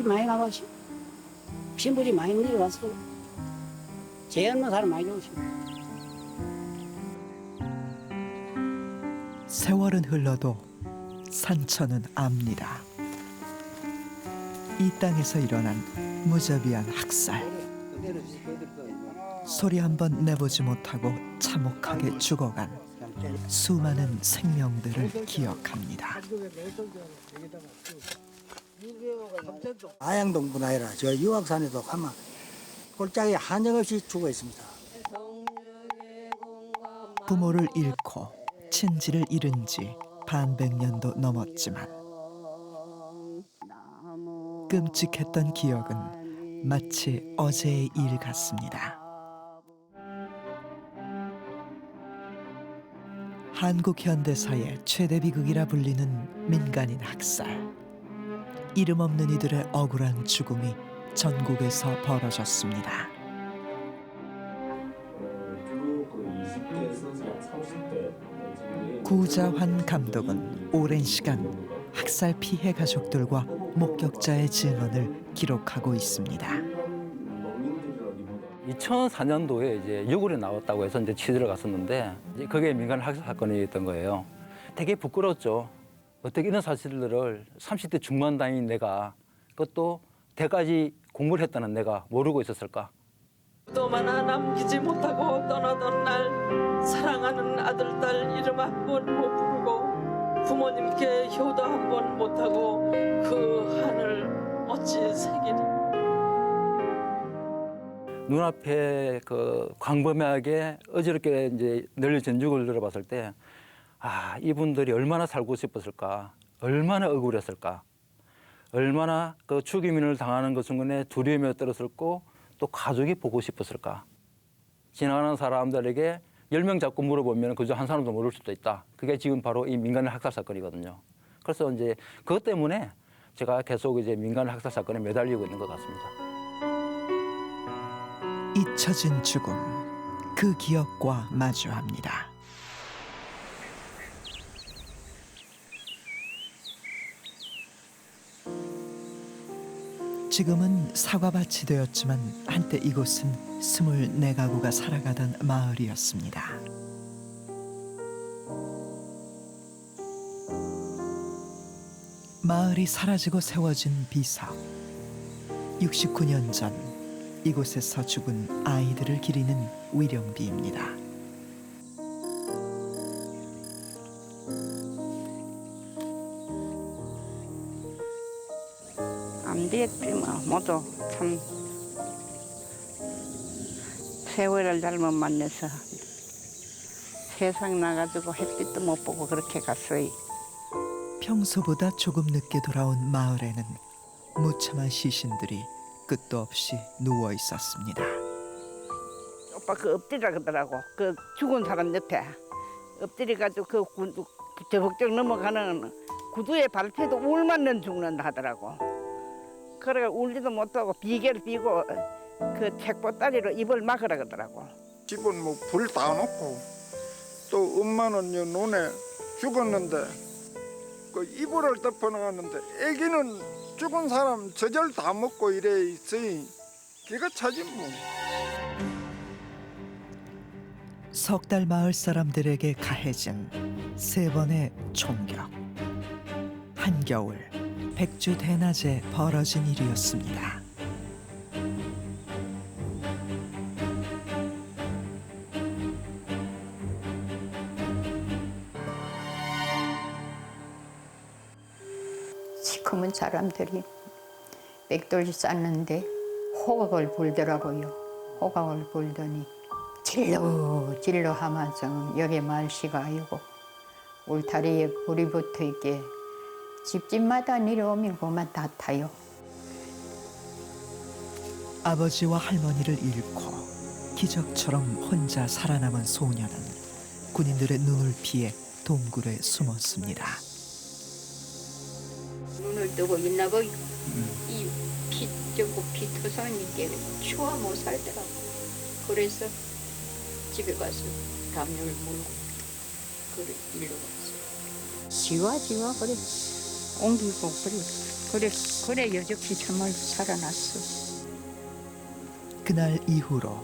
물이 많이 나가시. 빗물이 많이 내려와서 제한만 사람 많이 죽었습니다. 세월은 흘러도 산천은 압니다. 이 땅에서 일어난 무자비한 학살. 소리 한번 내보지 못하고 참혹하게 죽어간 수많은 생명들을 기억합니다. 아양동뿐 아니라 저 유학산에도 가면 꼴짝이 한정없이 죽어 있습니다. 부모를 잃고 친지를 잃은 지 반백년도 넘었지만 끔찍했던 기억은 마치 어제의 일 같습니다. 한국 현대사의 최대 비극이라 불리는 민간인 학살. 이름 없는 이들의 억울한 죽음이 전국에서 벌어졌습니다. 구자환 감독은 오랜 시간 학살 피해 가족들과 목격자의 증언을 기록하고 있습니다. 2004년도에 이제 유골이 나왔다고 해서 이제 취재를 갔었는데 이제 그게 민간 학살 사건이었던 거예요. 되게 부끄러웠죠. 어떻게 이런 사실들을 30대 중반다인 내가 그것도 대까지 공부를 했다는 내가 모르고 있었을까? 또 하나 남기지 못하고 떠나던 날 사랑하는 아들, 딸 이름 한 번 못 부르고 부모님께 효도 한 번 못하고 그 한을 어찌 새기리. 눈앞에 그 광범위하게 어지럽게 이제 널려진 육을 들어봤을 때 아, 이분들이 얼마나 살고 싶었을까, 얼마나 억울했을까, 얼마나 그 죽임을 당하는 것 중간에 두려움에 떨었을고 또 가족이 보고 싶었을까. 지나가는 사람들에게 10명 잡고 물어보면 그중 한 사람도 모를 수도 있다. 그게 지금 바로 이 민간 학살 사건이거든요. 그래서 이제 그것 때문에 제가 계속 이제 민간 학살 사건에 매달리고 있는 것 같습니다. 잊혀진 죽음, 그 기억과 마주합니다. 지금은 사과밭이 되었지만 한때 이곳은 24가구가 살아가던 마을이었습니다. 마을이 사라지고 세워진 비석. 69년 전 이곳에서 죽은 아이들을 기리는 위령비입니다. 안 됐지 뭐. 모두 참 세월을 잘못 만나서 세상 나가지고 햇빛도 못 보고 그렇게 갔어요. 평소보다 조금 늦게 돌아온 마을에는 무참한 시신들이 끝도 없이 누워 있었습니다. 오빠 그 엎드리라 그러더라고. 그 죽은 사람 옆에 엎드려가지고 그 저벅적 넘어가는 구두에 밟혀도 울만 죽는다 하더라고. 그래 울지도 못하고 비계를 비고 그 책보따리로 입을 막으라 그러더라고. 집은 뭐 불 다 놓고 또 엄마는 요 눈에 죽었는데 그 이불을 덮어 나갔는데 애기는 죽은 사람 저절 다 먹고 이래 있으니 걔가 차지 뭐. 석 달 마을 사람들에게 가해진 3번의 총격. 한겨울 백주 대낮에 벌어진 일이었습니다. 시커먼 사람들이 벽돌 쌓는데 호각을 불더라고요. 호각을 불더니 질러 하면서 여기 말씨가 아니고 울타리에 불이 붙어 있게 집집마다 내려오면 그만 다 타요. 아버지와 할머니를 잃고 기적처럼 혼자 살아남은 소녀는 군인들의 눈을 피해 동굴에 숨었습니다. 눈을 뜨고 있나 봐요. 이 피터선이께 추워 못 살더라고. 그래서 집에 가서 담요를 물고 그래 일로 왔어요. 지와 그래 옮기고 그래 그래 여적히 참말로 살아났어. 그날 이후로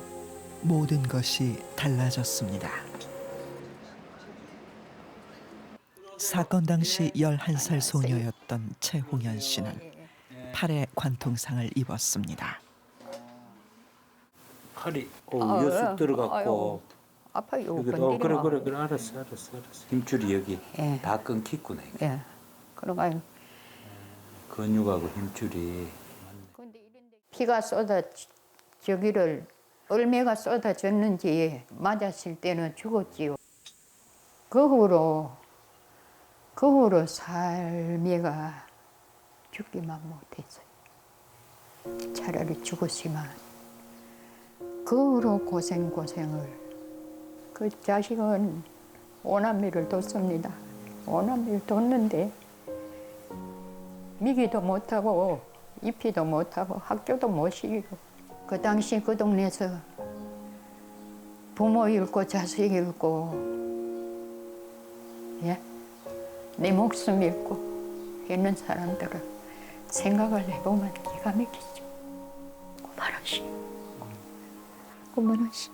모든 것이 달라졌습니다. 사건 당시 11살 소녀였던 최홍연 씨는 팔에 관통상을 입었습니다. 팔이 아유, 쑥 들어갔고 아유, 아파요. 여기도 그래 알았어. 힘줄이 여기 예. 다 끊기구나. 이게. 예. 그러가요. 근육하고 힘줄이. 피가 저기를 얼매가 쏟아졌는지 맞았을 때는 죽었지요. 그 후로 삶이가 죽기만 못했어요. 차라리 죽었지만 그 후로 고생을 그 자식은 오남미를 뒀습니다. 오남미를 뒀는데 미기도 못하고 입히도 못하고 학교도 못 시키고 그 당시 그 동네에서 부모 잃고 자식 잃고 예? 내 목숨 잃고 있는 사람들을 생각을 해보면 기가 막히죠. 고만하시.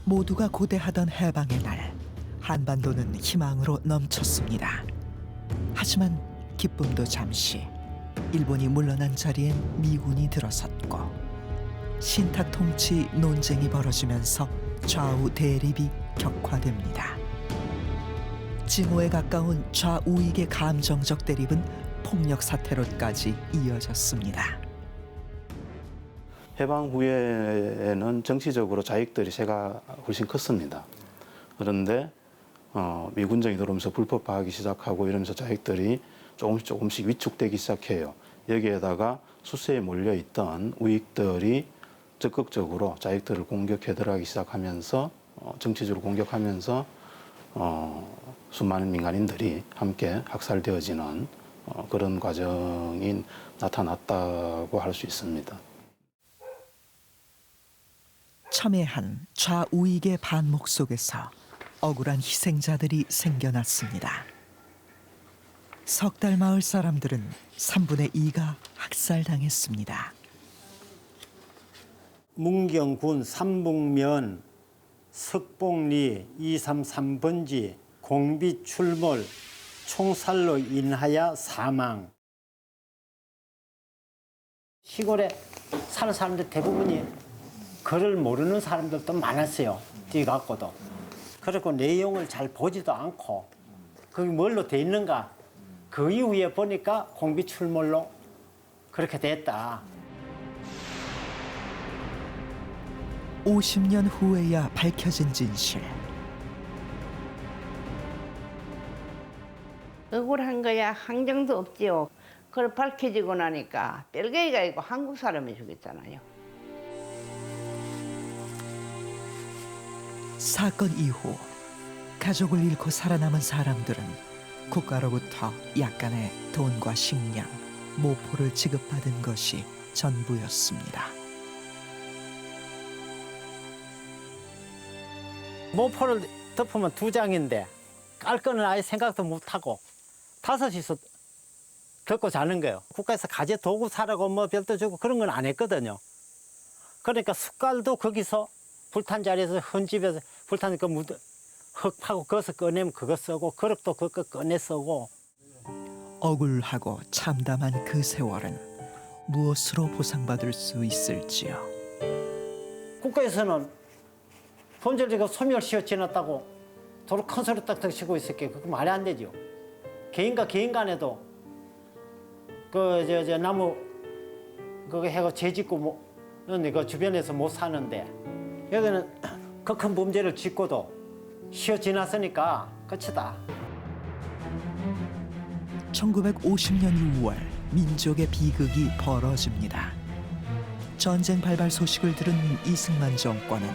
모두가 고대하던 해방의 날, 한반도는 희망으로 넘쳤습니다. 하지만 기쁨도 잠시, 일본이 물러난 자리엔 미군이 들어섰고 신탁 통치 논쟁이 벌어지면서 좌우 대립이 격화됩니다. 징후에 가까운 좌우익의 감정적 대립은 폭력 사태로까지 이어졌습니다. 해방 후에는 정치적으로 자익들이 세가 훨씬 컸습니다. 그런데 미군정이 들어오면서 불법화하기 시작하고 이러면서 자익들이 조금씩 위축되기 시작해요. 여기에다가 수세에 몰려있던 우익들이 적극적으로 자익들을 공격해 들어가기 시작하면서 정치적으로 공격하면서 수많은 민간인들이 함께 학살되어지는 그런 과정이 나타났다고 할 수 있습니다. 첨예한 좌우익의 반목 속에서 억울한 희생자들이 생겨났습니다. 석달 마을 사람들은 3분의 2가 학살당했습니다. 문경군 삼북면 석봉리 233번지 공비 출몰 총살로 인하여 사망. 시골에 사는 사람들 대부분이 글을 모르는 사람들도 많았어요. 뛰갖고도. 그리고 내용을 잘 보지도 않고 그게 뭘로 돼 있는가 그 이후에 보니까 공비 출몰로 그렇게 됐다. 50년 후에야 밝혀진 진실. 억울한 거야 항정도 없지요. 그걸 밝혀지고 나니까 벨기에가 있고 한국 사람이 죽였잖아요. 사건 이후 가족을 잃고 살아남은 사람들은 국가로부터 약간의 돈과 식량, 모포를 지급받은 것이 전부였습니다. 모포를 덮으면 2장인데 깔 거는 아예 생각도 못하고 5이서 덮고 자는 거예요. 국가에서 가재 도구 사라고 뭐 별도 주고 그런 건 안 했거든요. 그러니까 숟갈도 거기서 불탄 자리에서 헌집에서 불탄 그 흙 파고 거기서 꺼내면 그거 쓰고 그릇도 그거 꺼내 쓰고. 억울하고 참담한 그 세월은 무엇으로 보상받을 수 있을지요. 국가에서는 본절지가 소멸시효 지났다고 도로 큰 소리 딱딱 치고 있을게 그거 말이 안 되죠. 개인과 개인 간에도 그 나무 그거 해고 재짓고 그 주변에서 못 사는데 여기는 그 큰 범죄를 짓고도 시효 지났으니까 끝이다. 1950년 6월 민족의 비극이 벌어집니다. 전쟁 발발 소식을 들은 이승만 정권은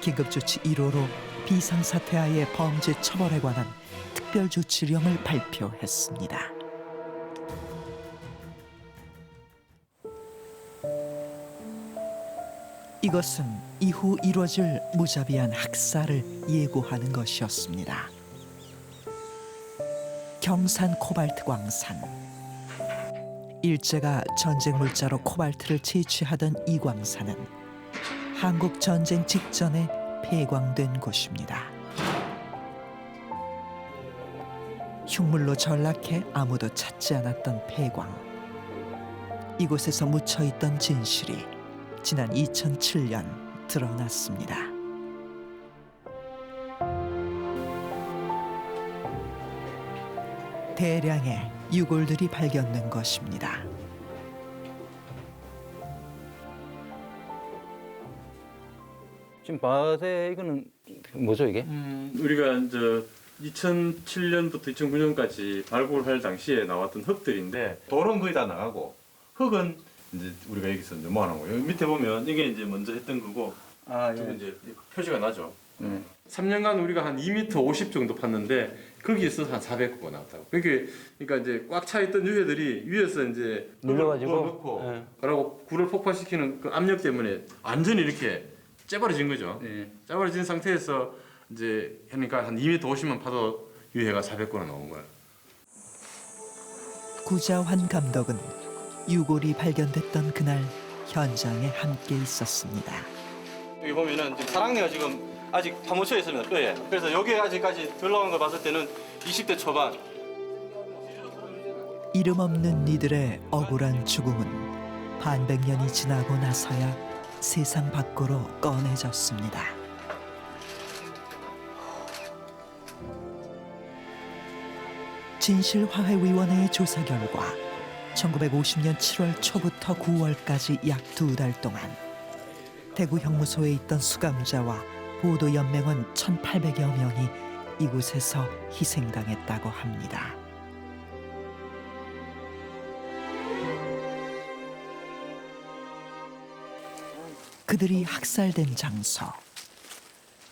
긴급조치 1호로 비상사태하에 범죄 처벌에 관한 특별조치령을 발표했습니다. 이것은 이후 이뤄질 무자비한 학살을 예고하는 것이었습니다. 경산 코발트 광산. 일제가 전쟁 물자로 코발트를 채취하던 이 광산은 한국 전쟁 직전에 폐광된 곳입니다. 흉물로 전락해 아무도 찾지 않았던 폐광. 이곳에서 묻혀있던 진실이 지난 2007년 드러났습니다. 대량의 유골들이 발견된 것입니다. 지금 밭에 이거는 뭐죠 이게? 우리가 이제 2007년부터 2009년까지 발굴할 당시에 나왔던 흙들인데 돌은 거의 다 나가고 흙은 이제 우리가 여기서 이제 모아놓은 거예요. 여기 밑에 보면 이게 이제 먼저 했던 거고 지금 이제 표시가 나죠. 3년간 우리가 한 2m 50 정도 팠는데 거기에서 한 400호가 나왔다고. 그러니까 이제 꽉 차 있던 유해들이 위에서 이제 눌러가지고 넣고 그러고 굴을 폭파시키는 그 압력 때문에 완전히 이렇게 째버려진 거죠. 째버려진 상태에서 이제 그러니까 한 2m 50만 파도 유해가 400호나 나온 거예요. 구자환 감독은 유골이 발견됐던 그날 현장에 함께 있었습니다. 여기 보면은 지금 사랑니가 지금 아직 파묻혀 있습니다, 뼈에. 그래서 여기 아직까지 들어간 거 봤을 때는 20대 초반. 이름 없는 이들의 억울한 죽음은 반백년이 지나고 나서야 세상 밖으로 꺼내졌습니다. 진실화해위원회의 조사 결과 1950년 7월 초부터 9월까지 약 2달 동안 대구 형무소에 있던 수감자와 보도연맹원 1,800여 명이 이곳에서 희생당했다고 합니다. 그들이 학살된 장소,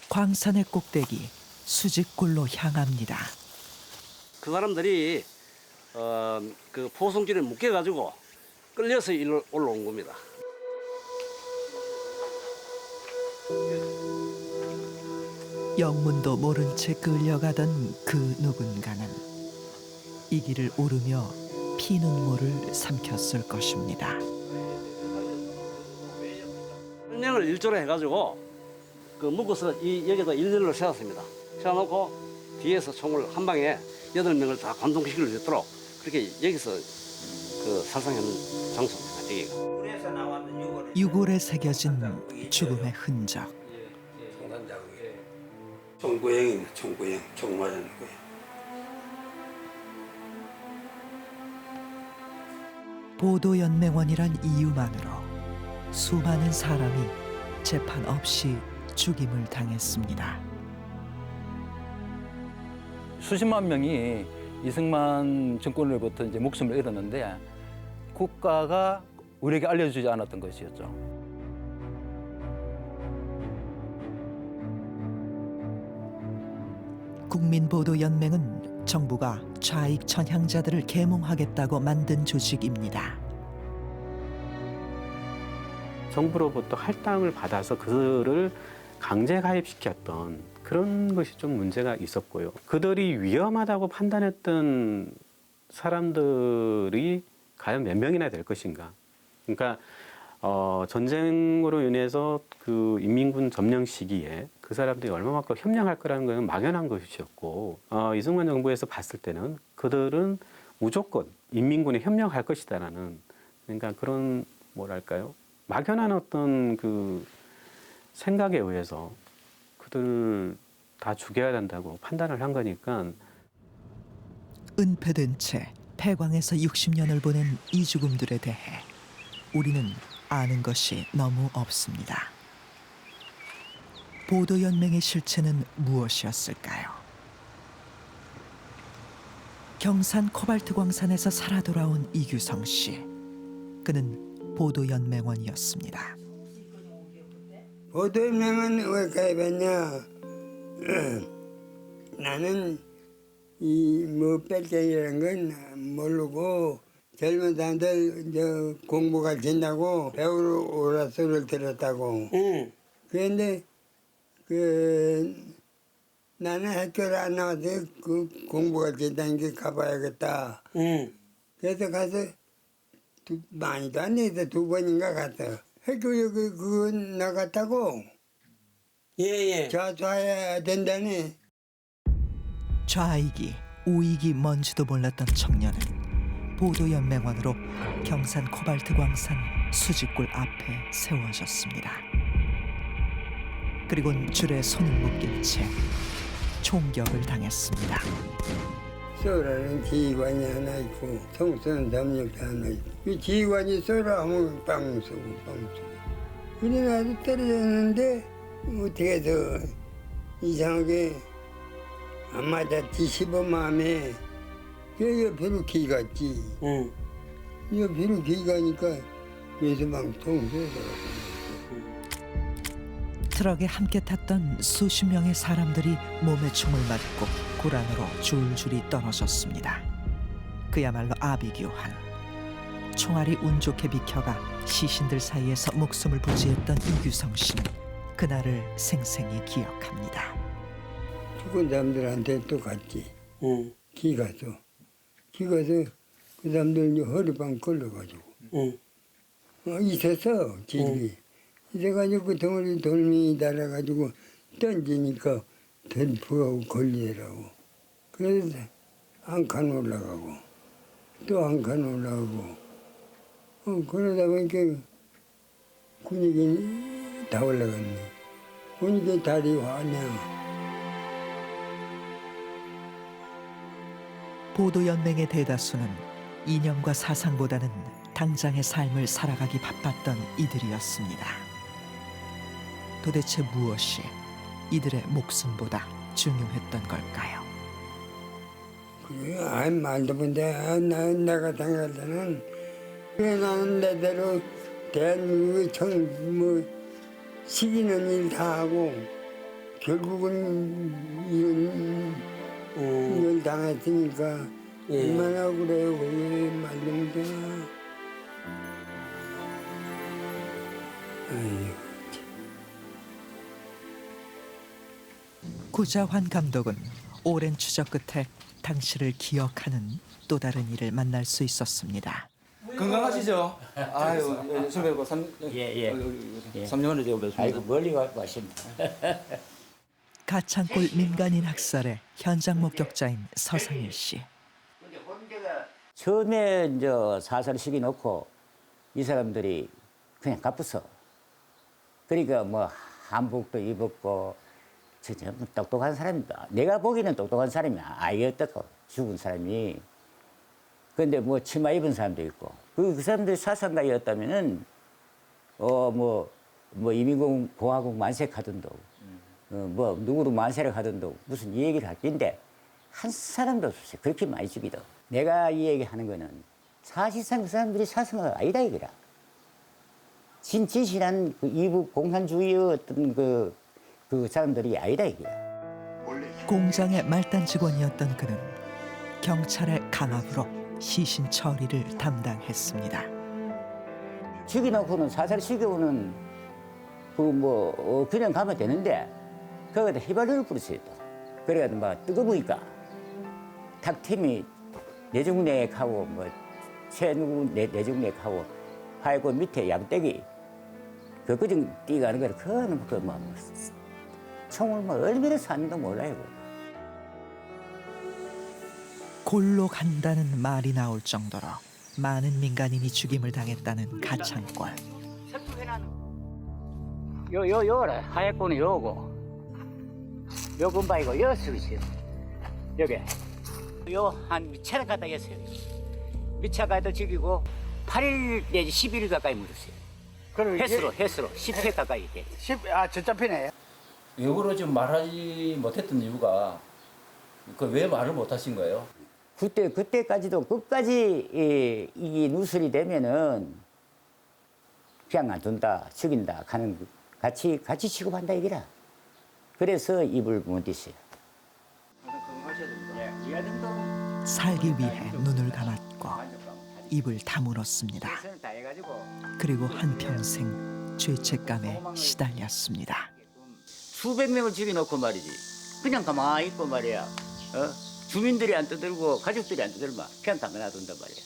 광산의 꼭대기 수직굴로 향합니다. 그 사람들이 그 포승줄에 묶여가지고 끌려서 일로 올라온 겁니다. 영문도 모른 채 끌려가던 그 누군가는 이 길을 오르며 피눈물을 삼켰을 것입니다. 명을 일조로 해가지고 그 묶어서 여기다 일렬로 세웠습니다. 세워놓고 뒤에서 총을 한 방에 8명을 다 관통시킬 수 있도록 그렇게 여기서 그 살상하는 장소입니다. 여기가. 유골에 새겨진 죽음의 흔적. 총구형입니다. 총구형. 총 맞은 거예요. 보도연맹원이란 이유만으로 수많은 사람이 재판 없이 죽임을 당했습니다. 수십만 명이 이승만 정권으로부터 이제 목숨을 잃었는데 국가가 우리에게 알려주지 않았던 것이었죠. 국민보도연맹은 정부가 좌익 전향자들을 계몽하겠다고 만든 조직입니다. 정부로부터 할당을 받아서 그들을 강제 가입시켰던 그런 것이 좀 문제가 있었고요. 그들이 위험하다고 판단했던 사람들이 과연 몇 명이나 될 것인가. 그러니까 전쟁으로 인해서 그 인민군 점령 시기에 그 사람들이 얼마만큼 협력할 거라는 것은 막연한 것이었고 이승만 정부에서 봤을 때는 그들은 무조건 인민군에 협력할 것이다라는 그러니까 그런 뭐랄까요 막연한 어떤 그 생각에 의해서 그들을 다 죽여야 된다고 판단을 한 거니까 은폐된 채 폐광에서 60년을 보낸 이 죽음들에 대해 우리는 아는 것이 너무 없습니다. 보도연맹의 실체는 무엇이었을까요? 경산 코발트 광산에서 살아 돌아온 이규성 씨. 그는 보도연맹원이었습니다. 보도연맹은 왜 가입했냐? 나는 이 뭐 뺄때이라는 건 모르고 젊은 사람들 공부가 된다고 배우러 오라 소리를 들었다고. 그런데 나는 학교를 안 나와서 공부가 된다는 게 가봐야겠다. 그래서 가서 많이도 안 해서 2번인가 갔어. 학교 그거 나갔다고. 예예. 자수해야 된다네. 좌익이 우익이 뭔지도 몰랐던 청년은 보도연맹원으로 경산 코발트 광산 수직굴 앞에 세워졌습니다. 그리곤 줄에 손을 묶인 채 총격을 당했습니다. 쏘라는 지휘관이 하나 있고 성선 담력도 하나 있고 그 지휘관이 쏘라 하면 빵 쏘고 빵 쏘고 그래 나도 떨어졌는데 어떻게 해서 이상하게 안 맞았지 싶어 마음에 그 옆으로 기 갔지. 옆으로 기 가니까 외서방 통수해서 트럭에 함께 탔던 수십 명의 사람들이 몸에 총을 맞고 굴 안으로 줄줄이 떨어졌습니다. 그야말로 아비규환. 총알이 운 좋게 비켜가 시신들 사이에서 목숨을 부지했던 이규성 씨는 그날을 생생히 기억합니다. 죽은 사람들한테 또 갔지. 기 가서 그 사람들 허리방 걸려가지고 있었어 집이. 이래가지고 그 덩어리 돌멩이 달아가지고 던지니까 덤프하고 걸리더라고. 그래서 한 칸 올라가고 또 한 칸 올라가고 그러다 보니까 근육이 다 올라갔네. 근육이 다리 화냐. 보도연맹의 대다수는 이념과 사상보다는 당장의 삶을 살아가기 바빴던 이들이었습니다. 도대체 무엇이 이들의 목숨보다 중요했던 걸까요? 그래, 말도 못해. 내가 생각할 때는 그래 나는 내대로 대한민국의 시키는 일 다 하고 결국은 이걸 당했으니까 얼마나 그래요. 그게 말도 못해. 아이고. 구자환 감독은 오랜 추적 끝에 당시를 기억하는 또 다른 일을 만날 수 있었습니다. 건강하시죠? 아유, 선배고 3년을 제가 뵙습니다. 아이고 멀리 가십니다. 가창골 민간인 학살의 현장 목격자인 서상일 씨. 처음에 이제 사살 시기 놓고 이 사람들이 그냥 갚았어. 그러니까 뭐 한복도 입었고 진짜 똑똑한 사람이다. 내가 보기에는 똑똑한 사람이 아니었다고 죽은 사람이. 그런데 뭐 치마 입은 사람도 있고 그 사람들이 사상가였다면은 뭐 이민국 공화국 만세하던도 뭐 누구로 만세를 하던도 무슨 이 얘기를 할 텐데 한 사람도 없었어요. 그렇게 많이 죽이도. 내가 이 얘기하는 거는 사실상 그 사람들이 사상가가 아니다 이거라. 진실한 그 이북 공산주의의 어떤 그 사람들이 아니다 이거야. 공장의 말단 직원이었던 그는 경찰의 강압으로 시신 처리를 담당했습니다. 죽여놓고는 사살시켜오는 그냥 가면 되는데 거기다 휘발유를 뿌렸어요. 그래가지고 막 뜨거우니까 탁팀이 내중내하고 최누구 내중내하고 하고 밑에 양떼기 그정 뛰어가는 거를 그거는 총을 얼마나 쐈는도 몰라요. 골로 간다는 말이 나올 정도로 많은 민간인이 죽임을 당했다는 가창골. 요래 하얗고는 요고 요 금방이고 요 쓰시오. 여기 요 한 미차를 갖다 했어요. 미차 갖다 죽이고 8일 내지 10일 가까이 묻었어요. 횟수로 10회 가까이 돼. 저짜피네. 역으로 지금 말하지 못했던 이유가 왜 말을 못하신 거예요? 그때까지도 끝까지 이 누설이 되면은 그냥 안 둔다, 죽인다, 가는 같이 취급한다 이기라. 그래서 입을 못 띄어요. 살기 위해 눈을 감았고 입을 다물었습니다. 그리고 한평생 죄책감에 시달렸습니다. 수백 명을 죽여놓고 말이지. 그냥 가만히 있고 말이야. 주민들이 안 떠들고 가족들이 안 떠들면 그냥 가만히 놔둔단 말이야.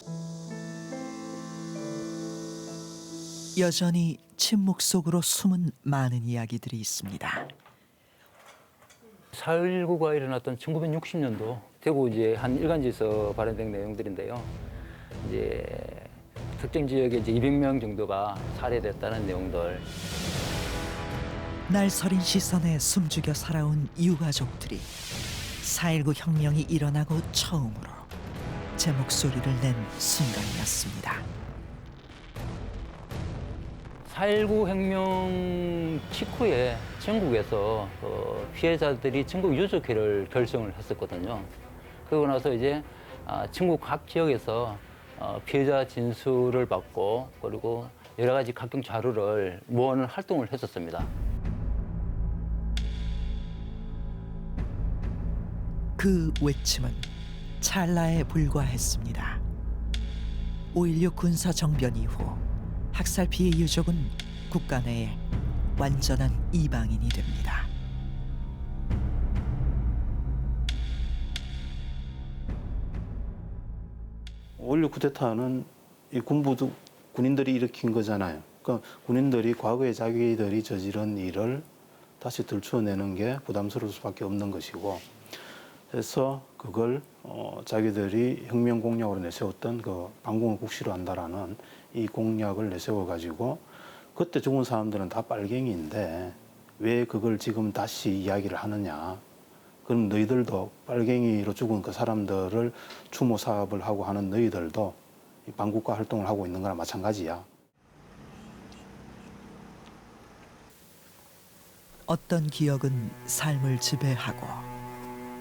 여전히 침묵 속으로 숨은 많은 이야기들이 있습니다. 4.19가 일어났던 1960년도 대구 이제 한 일간지에서 발행된 내용들인데요. 이제 특정 지역에 이제 200명 정도가 살해됐다는 내용들. 날서린 시선에 숨죽여 살아온 유가족들이 4.19 혁명이 일어나고 처음으로 제 목소리를 낸 순간이었습니다. 4.19 혁명 직후에 전국에서 피해자들이 전국 유족회를 결성을 했었거든요. 그러고 나서 이제 전국 각 지역에서 피해자 진술을 받고 그리고 여러 가지 각종 자료를 모으는 활동을 했었습니다. 그 외침은 찰나에 불과했습니다. 5.16 군사정변 이후 학살 피해 유족은 국가 내에 완전한 이방인이 됩니다. 올6 쿠데타는 이 군인들이 일으킨 거잖아요. 그러니까 군인들이 과거에 자기들이 저지른 일을 다시 들추어내는 게 부담스러울 수밖에 없는 것이고, 그래서 그걸 자기들이 혁명 공약으로 내세웠던 그 반공을 국시로 한다라는 이 공약을 내세워 가지고 그때 죽은 사람들은 다 빨갱이인데 왜 그걸 지금 다시 이야기를 하느냐? 그럼 너희들도 빨갱이로 죽은 그 사람들을 추모 사업을 하고 하는 너희들도 이 반국가 활동을 하고 있는 거나 마찬가지야. 어떤 기억은 삶을 지배하고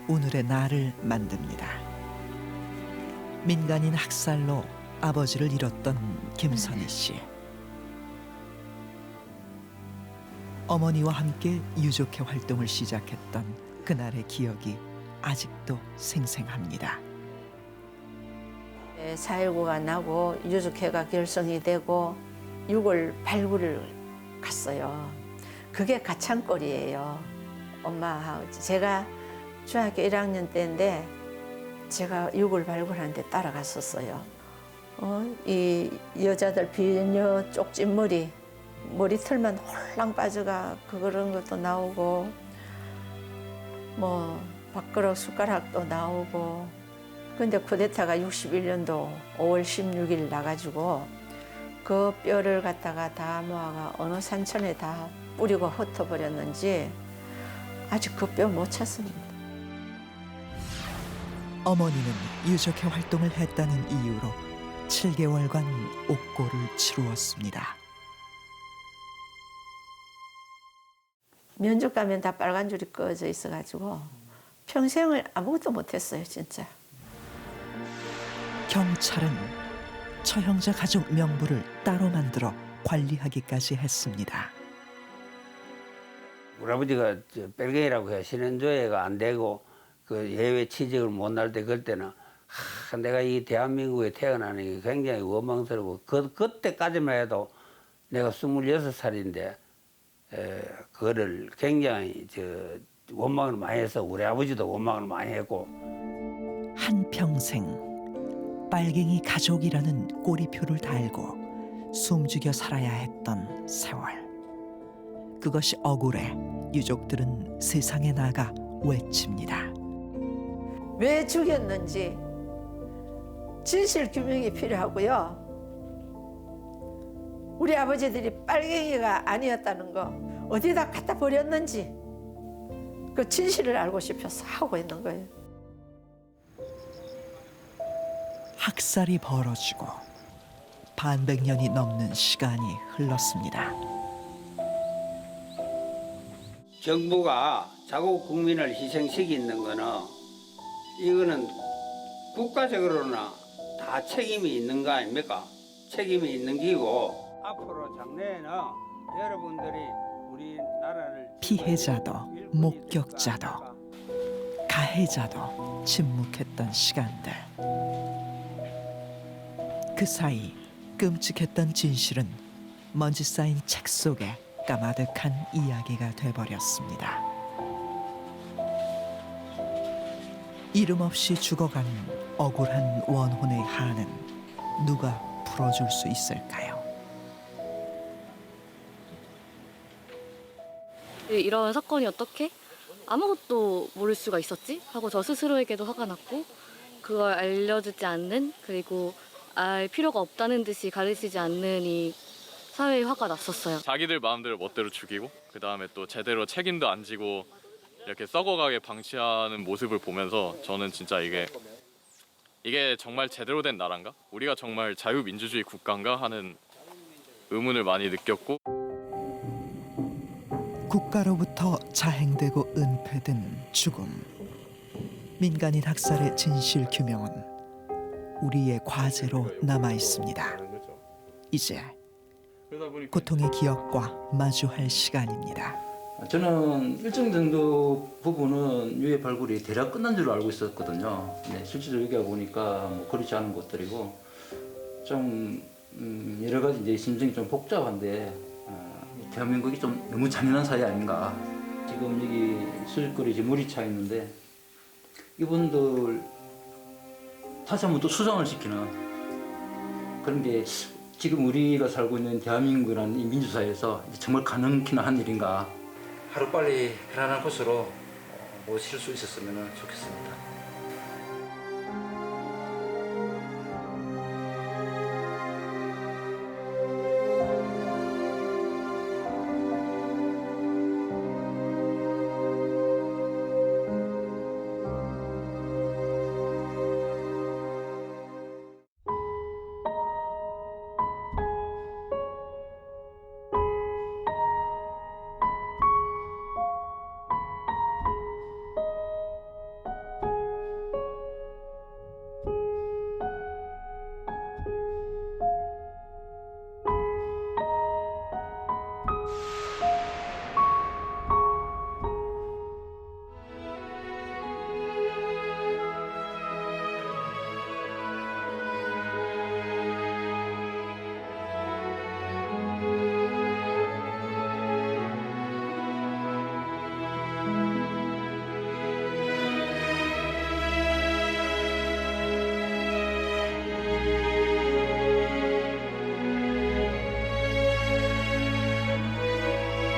오늘의 나를 만듭니다. 민간인 학살로 아버지를 잃었던 김선희 씨. 어머니와 함께 유족회 활동을 시작했던 그날의 기억이 아직도 생생합니다. 4.19가 나고 유족회가 결성이 되고 6월 발굴을 갔어요. 그게 가창거리예요. 엄마하고 제가 중학교 1학년 때인데 제가 6월 발굴하는데 따라갔었어요. 이 여자들 비녀 쪽진 머리털만 홀랑 빠져가 그런 것도 나오고 뭐 밥그릇 숟가락도 나오고. 근데 쿠데타가 61년도 5월 16일 나가지고 그 뼈를 갖다가 다 모아가 어느 산천에 다 뿌리고 흩어버렸는지 아직 그 뼈 못 찾습니다. 어머니는 유족회 활동을 했다는 이유로 7개월간 옥고를 치루었습니다. 면접 가면 다 빨간 줄이 꺼져 있어가지고 평생을 아무것도 못했어요, 진짜. 경찰은 처형자 가족 명부를 따로 만들어 관리하기까지 했습니다. 우리 아버지가 빨갱이라고 해요. 신현조회가 안 되고 그 해외 취직을 못 날 때 그때는 내가 이 대한민국에 태어나는 게 굉장히 원망스럽고 그때까지만 해도 내가 26살인데 그거를 굉장히 원망을 많이 해서 우리 아버지도 원망을 많이 했고 한평생 빨갱이 가족이라는 꼬리표를 달고 숨죽여 살아야 했던 세월. 그것이 억울해 유족들은 세상에 나가 외칩니다. 왜 죽였는지 진실 규명이 필요하고요. 우리 아버지들이 빨갱이가 아니었다는 거 어디다 갖다 버렸는지 그 진실을 알고 싶어서 하고 있는 거예요. 학살이 벌어지고 반백년이 넘는 시간이 흘렀습니다. 정부가 자국 국민을 희생시키는 거는 이거는 국가적으로나 다 책임이 있는 거 아닙니까? 책임이 있는 기고 앞으로 장래에는 여러분들이 우리나라를 피해자도 목격자도 가해자도 침묵했던 시간들. 그 그 사이 끔찍했던 진실은 먼지 쌓인 책 속에 까마득한 이야기가 돼버렸습니다. 이름 없이 죽어간 억울한 원혼의 한은 누가 풀어줄 수 있을까요? 이런 사건이 어떻게 아무것도 모를 수가 있었지? 하고 저 스스로에게도 화가 났고, 그걸 알려주지 않는, 그리고 알 필요가 없다는 듯이 가르치지 않는 이 사회에 화가 났었어요. 자기들 마음대로 멋대로 죽이고 그 다음에 또 제대로 책임도 안 지고 이렇게 썩어가게 방치하는 모습을 보면서 저는 진짜 이게 정말 제대로 된 나라인가? 우리가 정말 자유민주주의 국가인가? 하는 의문을 많이 느꼈고, 국가로부터 자행되고 은폐된 죽음. 민간인 학살의 진실 규명은 우리의 과제로 남아 있습니다. 이제 고통의 기억과 마주할 시간입니다. 저는 일정 정도 부분은 유해 발굴이 대략 끝난 줄 알고 있었거든요. 네, 실제로 여기 보니까 뭐 그렇지 않은 것들이고 좀 여러 가지 이제 심정이 좀 복잡한데 대한민국이 좀 너무 잔인한 사회 아닌가. 지금 여기 수술거리 물이 차 있는데 이분들 다시 한번 또 수정을 시키는 그런 게 지금 우리가 살고 있는 대한민국이라는 이 민주사회에서 정말 가능키나 한 일인가. 하루빨리 편안한 곳으로 모실 수 있었으면 좋겠습니다.